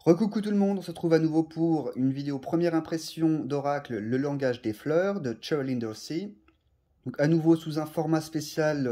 Recoucou tout le monde, on se retrouve à nouveau pour une vidéo première impression d'Oracle, le langage des fleurs de Sherilyn Dorsey. Donc à nouveau sous un format spécial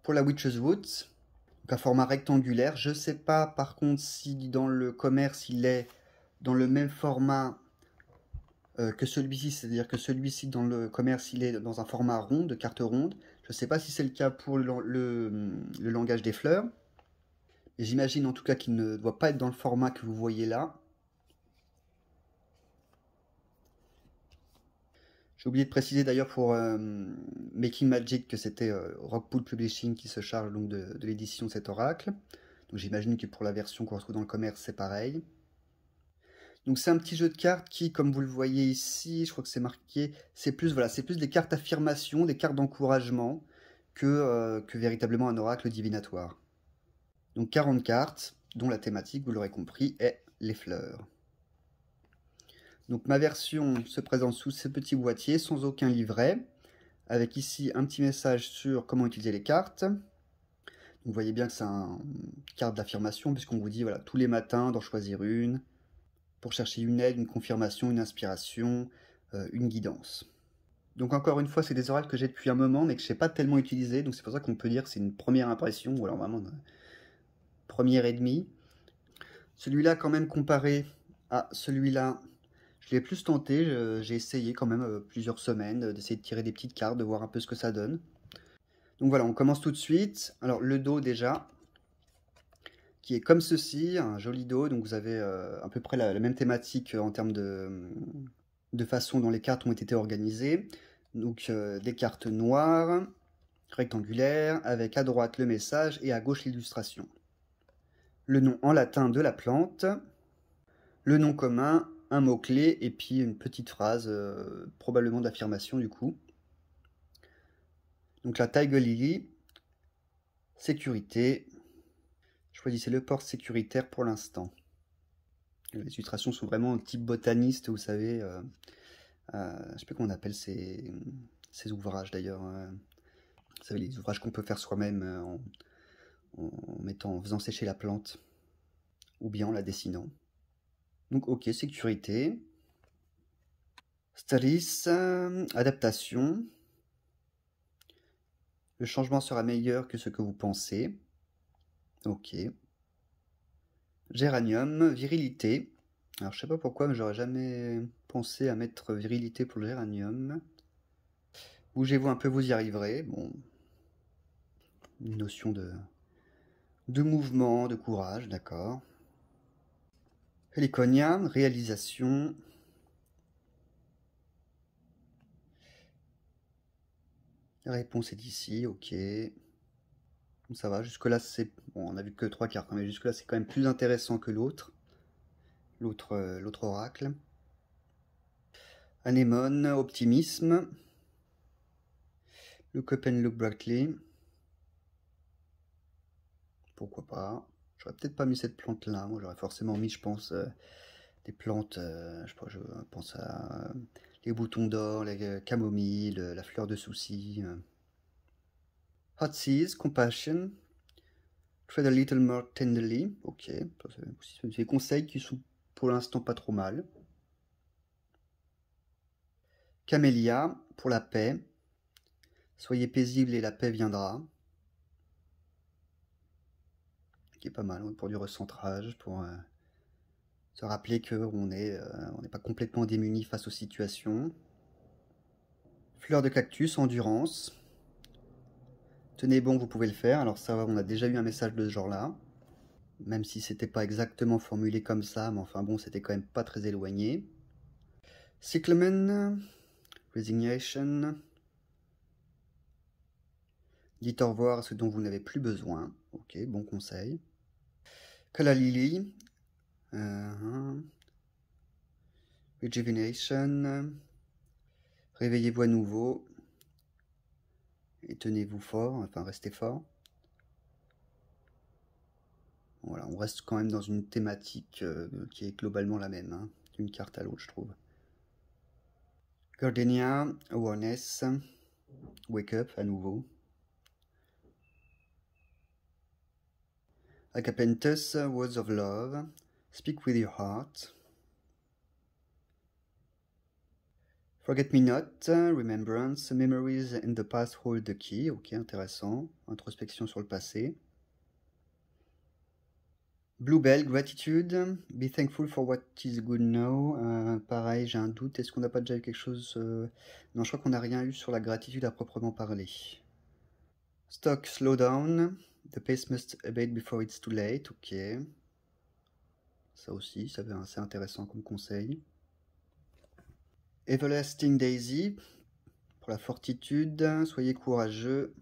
pour la Witch's Woods, donc un format rectangulaire. Je sais pas par contre si dans le commerce il est dans le même format que celui-ci, c'est-à-dire que celui-ci dans le commerce il est dans un format rond, de carte ronde. Je sais pas si c'est le cas pour le langage des fleurs. Et j'imagine en tout cas qu'il ne doit pas être dans le format que vous voyez là. J'ai oublié de préciser d'ailleurs pour Making Magic que c'était Rockpool Publishing qui se charge donc de l'édition de cet oracle. Donc j'imagine que pour la version qu'on retrouve dans le commerce, c'est pareil. Donc c'est un petit jeu de cartes qui, comme vous le voyez ici, je crois que c'est marqué, c'est plus voilà, c'est plus des cartes affirmation, des cartes d'encouragement que véritablement un oracle divinatoire. Donc 40 cartes, dont la thématique, vous l'aurez compris, est les fleurs. Donc ma version se présente sous ce petit boîtier sans aucun livret, avec ici un petit message sur comment utiliser les cartes. Donc vous voyez bien que c'est une carte d'affirmation, puisqu'on vous dit voilà, tous les matins d'en choisir une, pour chercher une aide, une confirmation, une inspiration, une guidance. Donc encore une fois, c'est des oracles que j'ai depuis un moment, mais que je ne sais pas tellement utiliser, donc c'est pour ça qu'on peut dire que c'est une première impression, ou alors vraiment une première et demie. Celui-là, quand même, comparé à celui-là, je l'ai plus tenté, j'ai essayé quand même plusieurs semaines d'essayer de tirer des petites cartes, de voir un peu ce que ça donne. Donc voilà, on commence tout de suite. Alors le dos déjà, qui est comme ceci, un joli dos. Donc vous avez à peu près la même thématique en termes de façon dont les cartes ont été organisées. Donc des cartes noires, rectangulaires, avec à droite le message et à gauche l'illustration. Le nom en latin de la plante, le nom commun, un mot-clé et puis une petite phrase, probablement d'affirmation du coup. Donc la Tiger Lily, sécurité. Choisissez le port sécuritaire pour l'instant. Les illustrations sont vraiment type botaniste, vous savez. Je ne sais plus comment on appelle ces ouvrages d'ailleurs. Vous savez, les ouvrages qu'on peut faire soi-même en faisant sécher la plante ou bien en la dessinant. Donc ok, sécurité. Stalis, adaptation. Le changement sera meilleur que ce que vous pensez. Ok. Géranium, virilité. Alors je sais pas pourquoi, mais j'aurais jamais pensé à mettre virilité pour le géranium. Bougez-vous un peu, vous y arriverez. Bon, une notion de mouvement, de courage, d'accord. Heliconia, réalisation. La réponse est ici, ok. Ça va, jusque-là c'est... Bon, on a vu que 3 cartes, hein, mais jusque-là c'est quand même plus intéressant que l'autre. L'autre oracle. Anémone, optimisme. Le Copenhague Brackley. Pourquoi pas. J'aurais peut-être pas mis cette plante-là. Moi, j'aurais forcément mis, je pense, des plantes. Je sais pas, je pense à les boutons d'or, les camomilles, la fleur de souci. Hot Seas, Compassion. Tread a little more tenderly. Ok. C'est des conseils qui sont pour l'instant pas trop mal. Camélia, pour la paix. Soyez paisible et la paix viendra. Qui est pas mal pour du recentrage, pour se rappeler qu'on n'est pas complètement démuni face aux situations. Fleur de cactus, endurance. Tenez bon, vous pouvez le faire. Alors ça, on a déjà eu un message de ce genre-là. Même si c'était pas exactement formulé comme ça, mais enfin bon, c'était quand même pas très éloigné. Cyclamen, Resignation. Dites au revoir à ce dont vous n'avez plus besoin. Ok, bon conseil. Kala Lily. Rejuvenation. Réveillez-vous à nouveau. Et tenez-vous fort, enfin restez fort. Voilà, on reste quand même dans une thématique qui est globalement la même, hein, d'une carte à l'autre, je trouve. Gardenia, Awareness, Wake Up à nouveau. Agapentus, words of love. Speak with your heart. Forget me not, remembrance, memories in the past hold the key. Ok, intéressant. Introspection sur le passé. Bluebell, gratitude. Be thankful for what is good now. Pareil, j'ai un doute. Est-ce qu'on n'a pas déjà eu quelque chose Non, je crois qu'on n'a rien eu sur la gratitude à proprement parler. Stock, slow down. The pace must abate before it's too late. Ok. Ça aussi, ça va assez intéressant comme conseil. Everlasting Daisy. Pour la fortitude, soyez courageux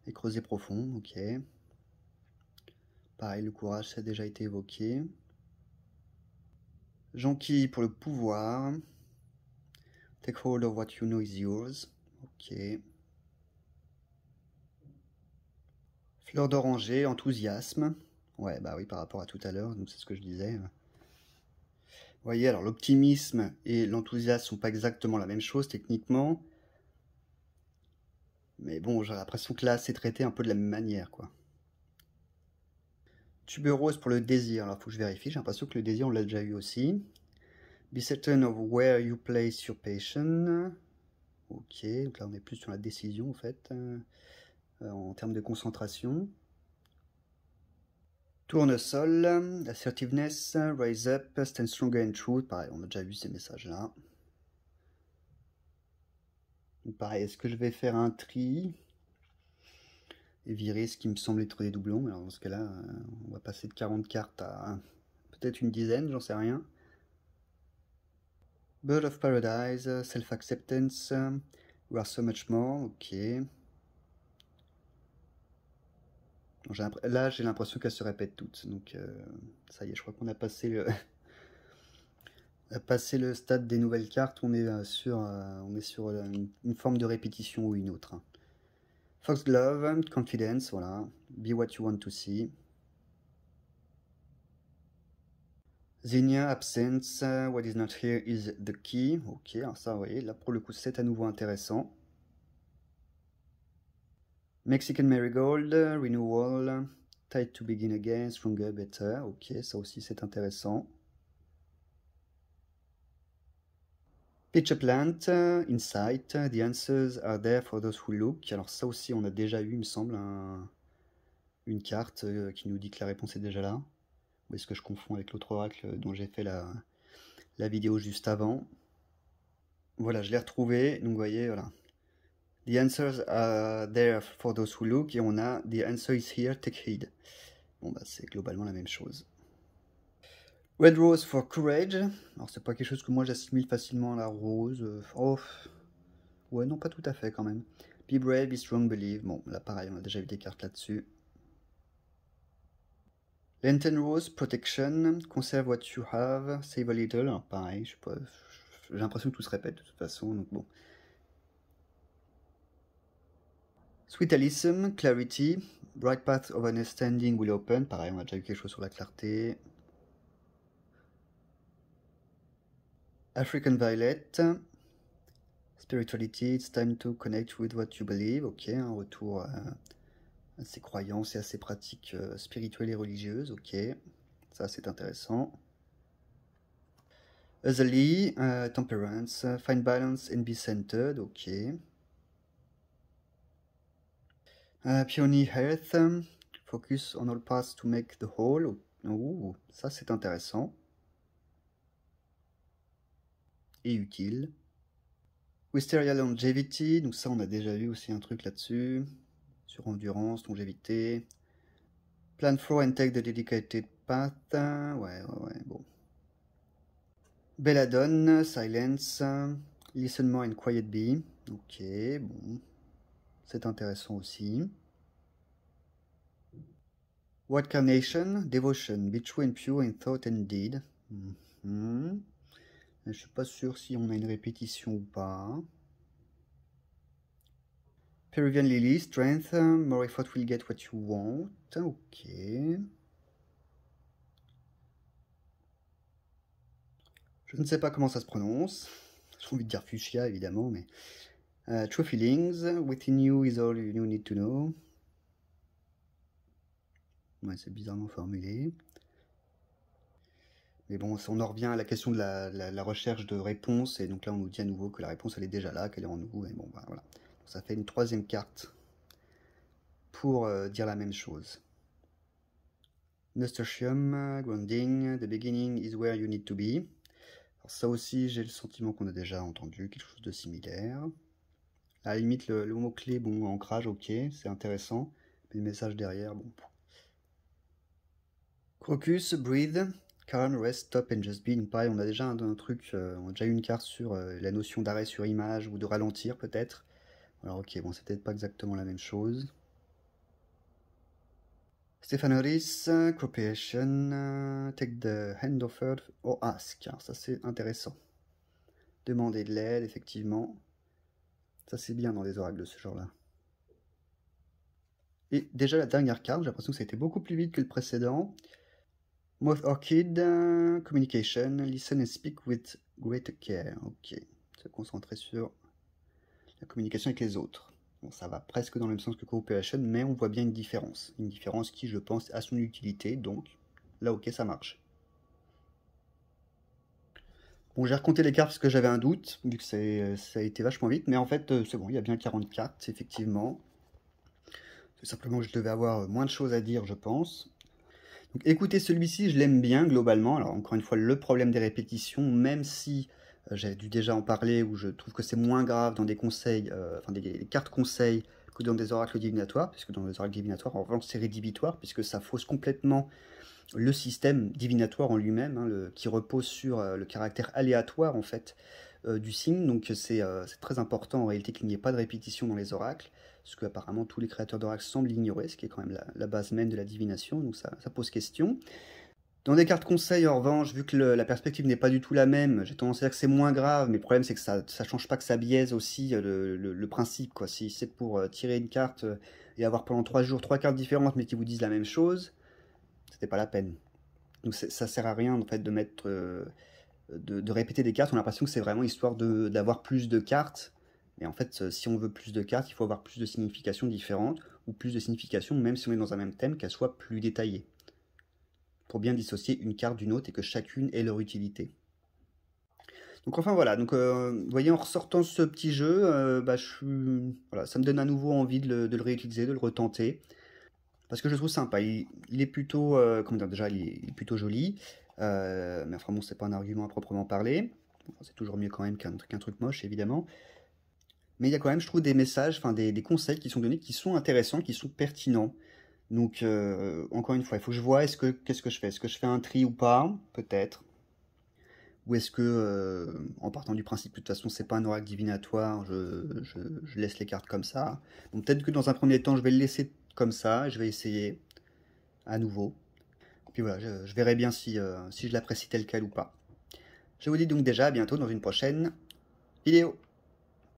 et creusez profond. Ok. Pareil, le courage, ça a déjà été évoqué. Jonquille pour le pouvoir. Take hold of what you know is yours. Ok. Fleur d'oranger, enthousiasme. Ouais, bah oui, par rapport à tout à l'heure, donc c'est ce que je disais. Vous voyez, alors l'optimisme et l'enthousiasme sont pas exactement la même chose techniquement. Mais bon, j'ai l'impression que là, c'est traité un peu de la même manière, quoi. Tuberose pour le désir. Alors, faut que je vérifie. J'ai l'impression que le désir, on l'a déjà eu aussi. Be certain of where you place your passion. Ok, donc là, on est plus sur la décision, en fait, en termes de concentration. Tournesol, assertiveness, rise up, stand stronger in truth. Pareil, on a déjà vu ces messages-là. Pareil, est-ce que je vais faire un tri et virer ce qui me semble être des doublons? Alors dans ce cas-là, on va passer de 40 cartes à peut-être une dizaine, j'en sais rien. Bird of Paradise, Self-Acceptance, We Are So Much More, ok. Là, j'ai l'impression qu'elles se répètent toutes, donc ça y est, je crois qu'on a passé le stade des nouvelles cartes, on est sur une forme de répétition ou une autre. Foxglove, Confidence, voilà. Be what you want to see. Zinnia, Absence, what is not here is the key. Ok, alors ça, vous voyez, là pour le coup, c'est à nouveau intéressant. Mexican Marigold, Renewal, Tide to Begin Again, Stronger, Better. Ok, ça aussi c'est intéressant. Pitch Plant, Insight, The answers are there for those who look. Alors ça aussi on a déjà eu, il me semble, une carte qui nous dit que la réponse est déjà là. Ou est-ce que je confonds avec l'autre oracle dont j'ai fait la vidéo juste avant? Voilà, je l'ai retrouvé. Donc vous voyez, voilà. The answers are there for those who look. Et on a The answer is here, take heed. Bon bah c'est globalement la même chose. Red Rose for Courage. Alors c'est pas quelque chose que moi j'assimile facilement à la rose. Oh, ouais, non, pas tout à fait quand même. Be brave, be strong, believe. Bon, là pareil, on a déjà eu des cartes là-dessus. Lantern Rose, Protection. Conserve what you have, save a little. Alors pareil, je sais pas, j'ai l'impression que tout se répète de toute façon, donc bon. Sweet Alyssum, Clarity. Bright Path of Understanding will open. Pareil, on a déjà eu quelque chose sur la clarté. African Violet. Spirituality, it's time to connect with what you believe. Ok, un retour à ses croyances et à ses pratiques spirituelles et religieuses. Ok, ça c'est intéressant. Azali, Temperance, Find Balance and Be Centered. Ok. Peony Health, Focus on all paths to make the whole. Oh, ça c'est intéressant. Et utile. Wisteria Longevity, donc ça on a déjà vu aussi un truc là-dessus. Sur endurance, longévité. Plan for and take the dedicated path. Ouais, bon. Belladonna, Silence. Listen more and quiet be. Ok, bon. C'est intéressant aussi. White Carnation, Devotion, be true and pure in thought and deed. Je suis pas sûr si on a une répétition ou pas. Peruvian Lily, Strength, more effort will get what you want. Ok. Je ne sais pas comment ça se prononce. J'ai envie de dire Fuchsia évidemment, mais... True Feelings, Within You is all you need to know. Ouais, c'est bizarrement formulé. Mais bon, on en revient à la question de la recherche de réponse, et donc là on nous dit à nouveau que la réponse elle est déjà là, qu'elle est en nous, et bon, bah, voilà. Donc, ça fait une troisième carte pour dire la même chose. Nasturtium, grounding, the beginning is where you need to be. Alors ça aussi, j'ai le sentiment qu'on a déjà entendu quelque chose de similaire. À la limite, le mot-clé, bon, ancrage, ok, c'est intéressant, mais le message derrière, bon. Crocus, breathe. Calm, rest, stop and just be. Pareil, on a déjà un truc, on a déjà eu une carte sur la notion d'arrêt sur image ou de ralentir peut-être. Alors ok, bon, c'est peut-être pas exactement la même chose. Stephanoris, cooperation, take the hand offered or ask. Alors, ça c'est intéressant. Demander de l'aide, effectivement. Ça c'est bien dans des oracles de ce genre-là. Et déjà la dernière carte, j'ai l'impression que ça a été beaucoup plus vite que le précédent. Moth Orchid, communication, listen and speak with great care. Ok, se concentrer sur la communication avec les autres. Bon, ça va presque dans le même sens que cooperation, mais on voit bien une différence. Une différence qui, je pense, a son utilité, donc là, ok, ça marche. Bon, j'ai recompté les cartes parce que j'avais un doute, vu que ça a été vachement vite, mais en fait, c'est bon, il y a bien 40 cartes, effectivement. C'est simplement que je devais avoir moins de choses à dire, je pense. Donc, écoutez, celui-ci, je l'aime bien globalement. Alors, encore une fois, le problème des répétitions, même si j'avais dû déjà en parler, où je trouve que c'est moins grave dans des conseils, enfin des cartes conseils, que dans des oracles divinatoires, puisque dans les oracles divinatoires, en revanche, c'est rédhibitoire, puisque ça fausse complètement le système divinatoire en lui-même, hein, qui repose sur le caractère aléatoire, en fait, du signe. Donc, c'est très important, en réalité, qu'il n'y ait pas de répétition dans les oracles, ce que apparemment tous les créateurs d'oracles semblent ignorer, ce qui est quand même la base même de la divination, donc ça pose question. Dans des cartes conseils, en revanche, vu que la perspective n'est pas du tout la même, j'ai tendance à dire que c'est moins grave, mais le problème c'est que ça change pas que ça biaise aussi le principe, quoi. Si c'est pour tirer une carte et avoir pendant 3 jours 3 cartes différentes, mais qui vous disent la même chose, c'était pas la peine. Donc ça sert à rien, en fait, de mettre... de répéter des cartes, on a l'impression que c'est vraiment histoire d'avoir plus de cartes. Mais en fait, si on veut plus de cartes, il faut avoir plus de significations différentes, ou plus de significations, même si on est dans un même thème, qu'elles soient plus détaillées. Pour bien dissocier une carte d'une autre et que chacune ait leur utilité. Donc enfin voilà, donc vous voyez, en ressortant ce petit jeu, voilà, ça me donne à nouveau envie de le réutiliser, de le retenter. Parce que je le trouve sympa. Il est plutôt, comment dire, déjà, il est plutôt joli. Mais enfin bon, c'est pas un argument à proprement parler. Enfin, c'est toujours mieux quand même qu'un truc moche, évidemment. Mais il y a quand même, je trouve, des messages, enfin des conseils qui sont donnés, qui sont intéressants, qui sont pertinents. Donc, encore une fois, il faut que je vois, qu'est-ce que je fais? Est-ce que je fais un tri ou pas? Peut-être. Ou est-ce que, en partant du principe que de toute façon, c'est pas un oracle divinatoire, je laisse les cartes comme ça. Donc, peut-être que dans un premier temps, je vais le laisser comme ça, je vais essayer à nouveau. Puis voilà, je verrai bien si je l'apprécie tel quel ou pas. Je vous dis donc déjà à bientôt dans une prochaine vidéo.